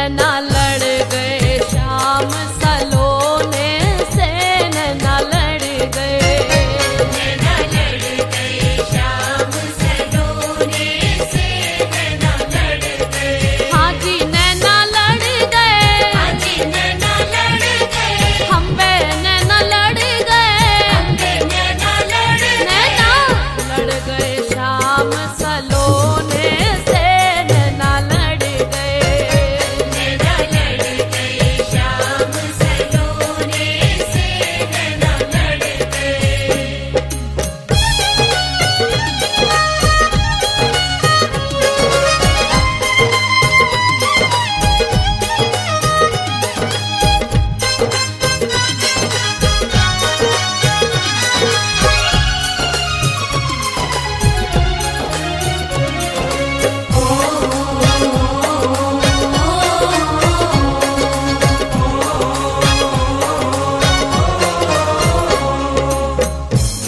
नैना लड़ गए शाम सलोने से, नैना लड़ गए, नैना लड़ गए शाम सलोने से, नैना लड़ गए। हाँ जी नैना लड़ गए, हाँ जी नैना लड़ गए। हम बे नैना लड़ गए, हम बे नैना लड़ गए। नैना लड़ गए शाम सलोने से, नैना लड़ गए, नैना लड़ गए शाम सलोने से, नैना लड़ गए।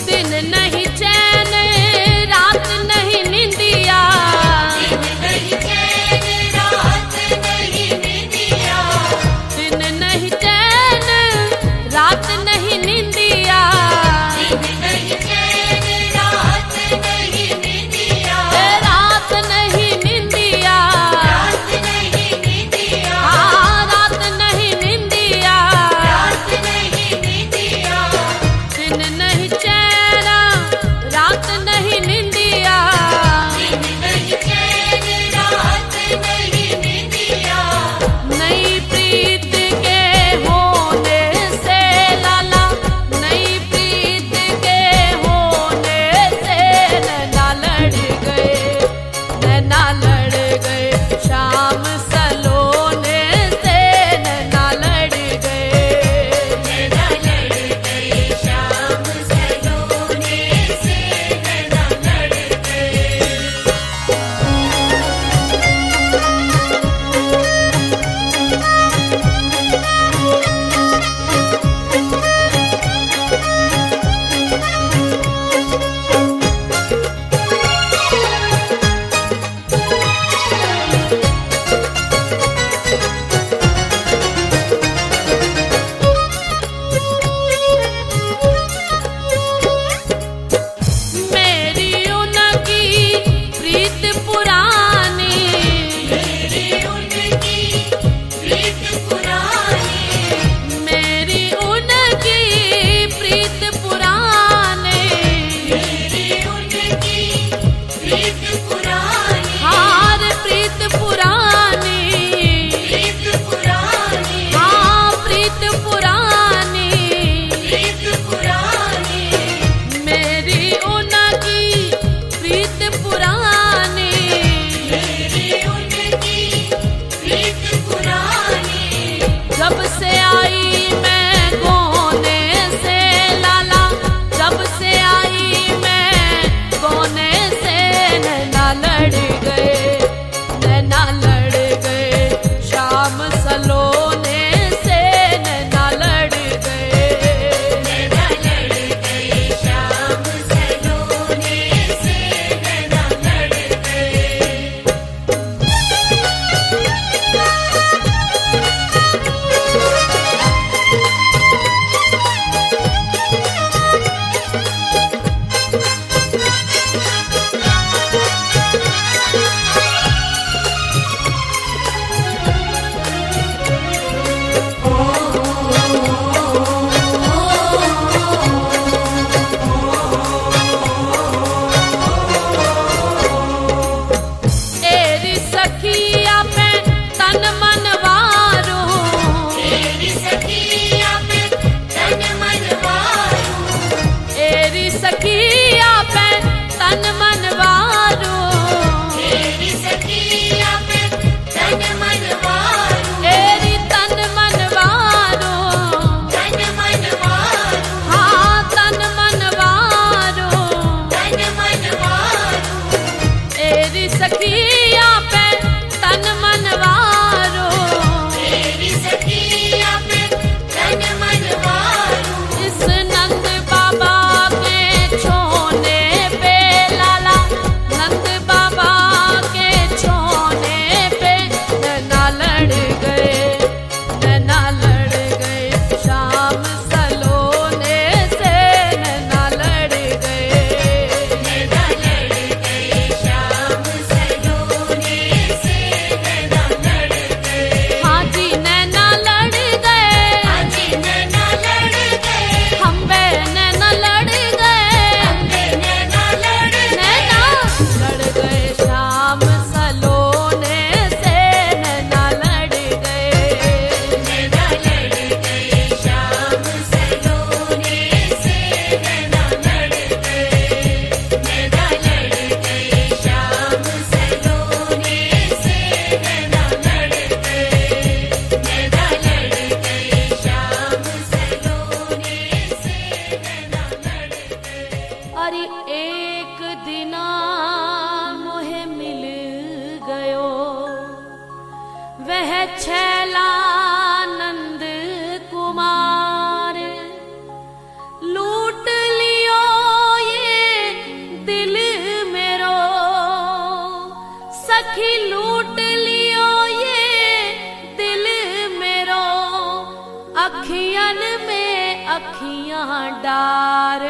दिन नहीं चैन रात नहीं निंदिया, दिन नहीं चैन रात नहीं निंदिया, दिन नहीं चैन रात नहीं निंदिया, दिन नहीं चैन रात नहीं निंदिया, रात नहीं निंदिया, रात नहीं निंदिया, हाँ रात नहीं निंदिया, रात नहीं निंदिया, दिन नहीं चैन रात नहीं निंदिया, दिन नहीं चैन रात नहीं निंदिया। नई प्रीत के होने से लाला, नई प्रीत के होने से नैना लड़ गए, नैना लड़ गए शाम सलोने से, नैना लड़ गए, नैना लड़ गए शाम सलोने से, नैना लड़ गए। मेरी उनकी प्रीत पुरानी, मेरी उनकी प्रीत पुरानी, मेरी उनकी प्रीत पुरानी, मेरी उनकी प्रीत पुरानी, हार प्रीत पुरानी, प्रीत पुरानी, हाँ प्रीत पुरानी, प्रीत पुरानी, मेरी उनकी प्रीत पुरानी, मेरी उनकी प्रीत पुरानी। जब से आई मैं गोने से लाला, जब से आई मैं गोने से, नैना लड़ गए, नैना लड़ गए शाम सलोने से, नैना लड़ गए, नैना लड़ गए शाम सलोने से, नैना लड़ गए। वह छैलानंद कुमार। लूट लियो ये दिल मेरो, सखी लूट लियो ये दिल मेरो, अखियन में अखियां डार।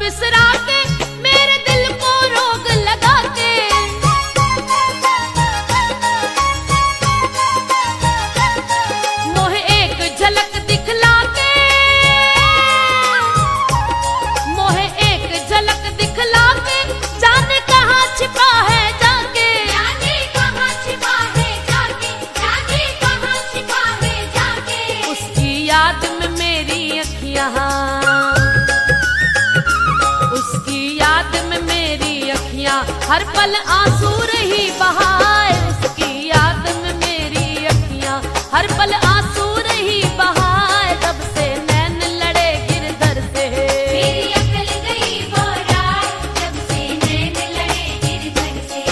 बिसरा के मेरे दिल को रोग लगा के, मोहे एक झलक दिखला के, मोहे एक झलक दिखला के, जाने कहाँ छिपा है जाके, जाने कहाँ छिपा है जाके, जाने कहाँ छिपा है जाके। उसकी याद में मेरी अखियाँ, उसकी याद में मेरी अखियाँ हर पल आंसू रही बहाए, उसकी याद में मेरी अखियाँ हर पल आंसू रही बहाए, तब से नैन लड़े गिरधर से, मेरी अकल गई वो रात जब से नैन लड़े गिरधर से।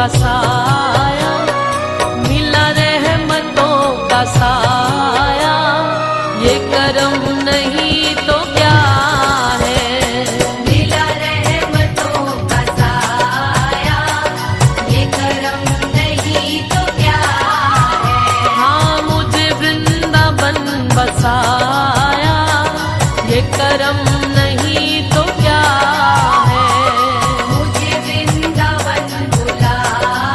का साया, मिला रहमतों का साया, ये करम नहीं तो क्या है। मिला रहमतों का साया, ये करम नहीं तो क्या है। हाँ मुझे वृंदावन बसाया, ये करम नहीं तो क्या है। मुझे वृंदावन बुलाया,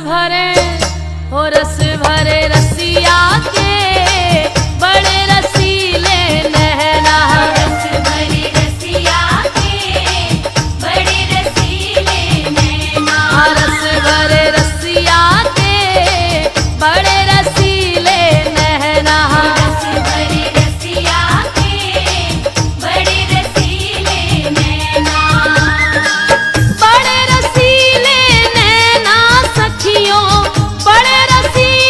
भरे हो रस भरे रसिया के बड़े रसीले नैना। रस भरे रसिया के बड़े रसीले नैना। रस भरे रसिया के बड़े रसीले नैना। रस भरे रसिया के बड़े रसीले नैना। बड़े रसीले नैना सखियों बड़े रसीले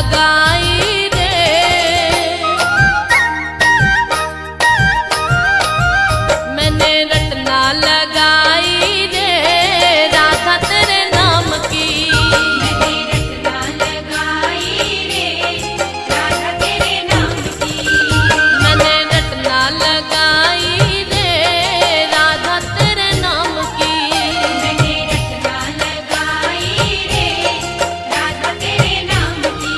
लगाई रे, मैंने रटना लगाई रे राधा तेरे नाम की। मैंने रटना लगाई रे राधा तेरे नाम की। मैंने रटना लगाई रे राधा तेरे नाम की। मैंने रटना लगाई रे राधा तेरे नाम की।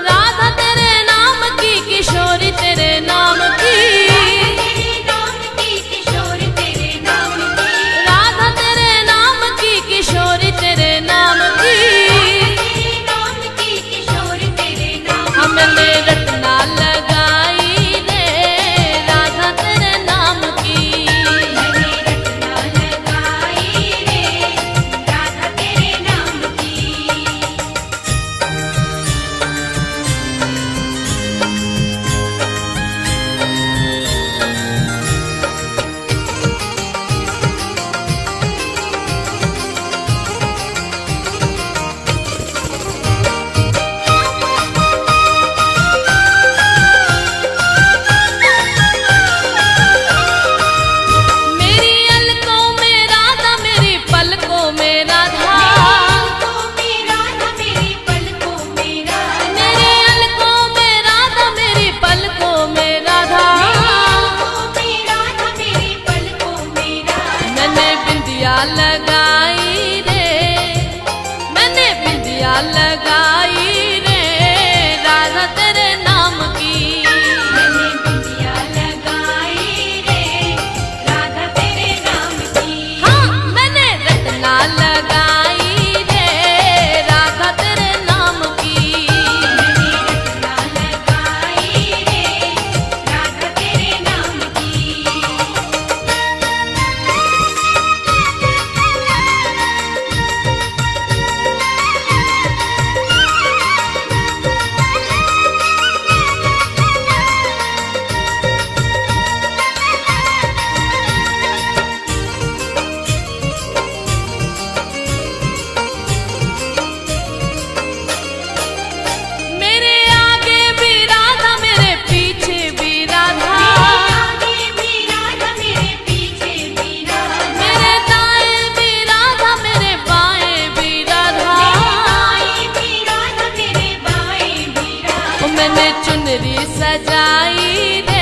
राधा तेरे नाम की किशोरी तेरे नाम की। तेरे नाम की किशोरी तेरे नाम की। राधा तेरे नाम की किशोरी तेरे नाम की। तेरे नाम की किशोरी तेरे नाम हमने रटना लगाई रे राधा तेरे नाम की। मैंने रटना लगाई रे राधा तेरे नाम की। मेरी अलकों में राधा मेरी पलकों में राधा। मेरी पलकों में राधा। मेरी अलकों में राधा मेरी पलकों में राधा। मेरी पलकों में राधा। मैंने बिंदिया लगाई रे, मैंने बिंदिया लगाई रे राधा तेरे नाम की। मैंने बिंदिया लगाई रे राधा तेरे नाम की। हाँ मैंने रटना लगाई रे राधा तेरे नाम की। मैंने रटना लगाई रे राधा तेरे नाम की। मेरे आगे भी राधा मेरे पीछे भी राधा। आगे भी राधा मेरे पीछे भी राधा। मेरे दाएं भी राधा मेरे बाएं भी राधा। बाएं भी राधा मेरे बाएं भी राधा। मैंने चुनरी सजाई रे